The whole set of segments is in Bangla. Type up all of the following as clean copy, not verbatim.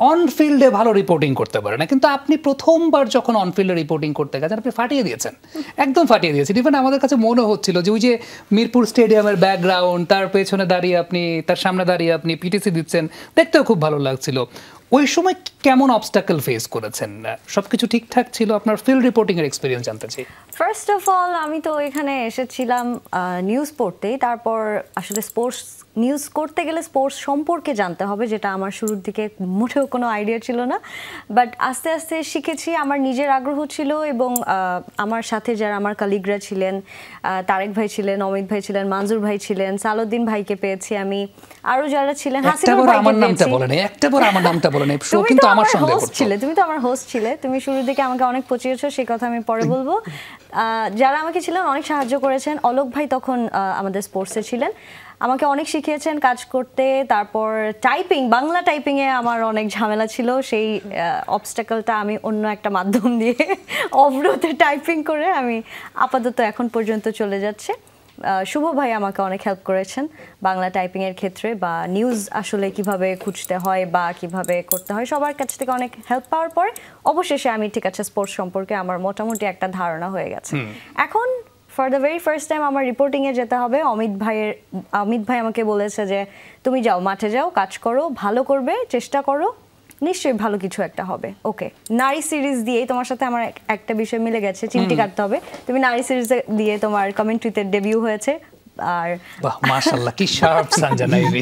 অন ফিল্ডে ভালো রিপোর্টিং করতে পারে না, কিন্তু আপনি প্রথমবার যখন অন ফিল্ডে রিপোর্টিং করতে গেছেন আপনি ফাটিয়ে দিয়েছেন, একদম ফাটিয়ে দিয়েছেন। ইভেন আমাদের কাছে মনে হচ্ছিল যে ওই যে মিরপুর স্টেডিয়ামের ব্যাকগ্রাউন্ড, তার পেছনে দাঁড়িয়ে আপনি, তার সামনে দাঁড়িয়ে আপনি পিটিসি দিচ্ছেন, দেখতেও খুব ভালো লাগছিল। ওই সময় কেমন অবস্টাকল ফেস করেছেন? সবকিছু ঠিকঠাক ছিল? আপনার ফিল্ড রিপোর্টিং এর এক্সপেরিয়েন্স জানতে চাই। ফার্স্ট অফ অল আমি তো এখানে এসেছিলাম নিউজ পড়তেই, তারপর আসলে স্পোর্টস নিউজ করতে গেলে স্পোর্টস সম্পর্কে জানতে হবে, যেটা আমার শুরুর দিকে মোটেও কোনো আইডিয়া ছিল না। বাট আস্তে আস্তে শিখেছি, আমার নিজের আগ্রহ ছিল এবং আমার সাথে যারা আমার কালিগরা ছিলেন, তারেক ভাই ছিলেন, অমিত ভাই ছিলেন, মানজুর ভাই ছিলেন, সালউদ্দিন ভাইকে পেয়েছি আমি, আরও যারা ছিলেন, হাসিনুর ভাইকে আমার নামটা বলেন, একটাবার আমার নামটা বলেন, শো কিন্তু আমার সঙ্গে করতে। তুমি তো আমার হোস্ট ছিলে, তুমি শুরুর দিকে আমাকে অনেক পচিয়েছো, সেই কথা আমি পরে বলবো। যারা আমাকে ছিলেন অনেক সাহায্য করেছেন, অলোক ভাই তখন আমাদের স্পোর্টসে ছিলেন, আমাকে অনেক শিখিয়েছেন কাজ করতে। তারপর টাইপিং, বাংলা টাইপিংয়ে আমার অনেক ঝামেলা ছিল, সেই অবস্টাকলটা আমি অন্য একটা মাধ্যম দিয়ে অবরোধে টাইপিং করে আমি আপাতত এখন পর্যন্ত চলে যাচ্ছে। শুভ ভাই আমাকে অনেক হেল্প করেছেন বাংলা টাইপিংয়ের ক্ষেত্রে, বা নিউজ আসলে কিভাবে খুঁজতে হয় বা কিভাবে করতে হয়, সবার কাছ থেকে অনেক হেল্প পাওয়ার পরে অবশেষে আমি ঠিক আছে স্পোর্টস সম্পর্কে আমার মোটামুটি একটা ধারণা হয়ে গেছে। এখন for the very first time আমার রিপোর্টিংয়ে যেতে হবে। অমিত ভাই আমাকে বলেছে যে তুমি যাও, মাঠে যাও, কাজ করো, ভালো করবে, চেষ্টা করো, নিশ্চয়ই ভালো কিছু একটা হবে। ওকে, নারী সিরিজ দিয়েই তোমার সাথে আমার একটা বিষয় মিলে গেছে, চিমটি কাটতে হবে। তুমি নারী সিরিজ দিয়ে তোমার কমেন্ট্রিতে ডেবিউ হয়েছে, আর বাহ মাশাআল্লাহ কি শার্প সঞ্জনা ইভি।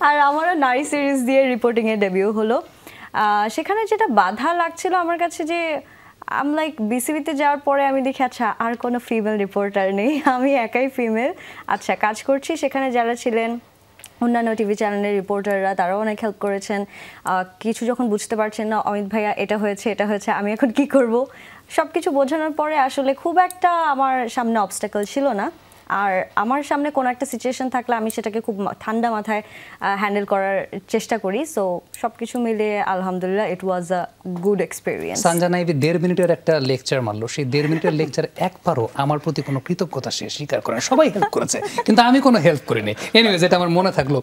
আর আমারও নারী সিরিজ দিয়ে রিপোর্টিংয়ে ডেবিউ হলো। সেখানে যেটা বাধা লাগছিল আমার কাছে, যে লাইক বিসিবিতে যাওয়ার পরে আমি দেখি আচ্ছা আর কোনো ফিমেল রিপোর্টার নেই, আমি একাই ফিমেল। আচ্ছা কাজ করছি, সেখানে যারা ছিলেন অন্যান্য টিভি চ্যানেলের রিপোর্টাররা, তারাও অনেক হেল্প করেছেন। কিছু যখন বুঝতে পারছেন না, অমিত ভাইয়া এটা হয়েছে, আমি এখন কি করব, সব কিছু বোঝানোর পরে আসলে খুব একটা আমার সামনে অবস্টাকল ছিল না। আর আমার সামনে কোনো একটা সিচুয়েশন থাকলে আমি সেটাকে খুব ঠান্ডা মাথায় হ্যান্ডেল করার চেষ্টা করি। সো সবকিছু মিলিয়ে আলহামদুলিল্লাহ it was a good experience. Sanjana ইভি 1.5 মিনিটের একটা লেকচার মারলো, সেই 1.5 মিনিটের লেকচার একবারও আমার প্রতি কোনো কৃতজ্ঞতা সে স্বীকার করে না। সবাই হেল্প করেছে কিন্তু আমি কোনো হেল্প করিনি। এনিওয়েজ এটা আমার মনে থাকলো।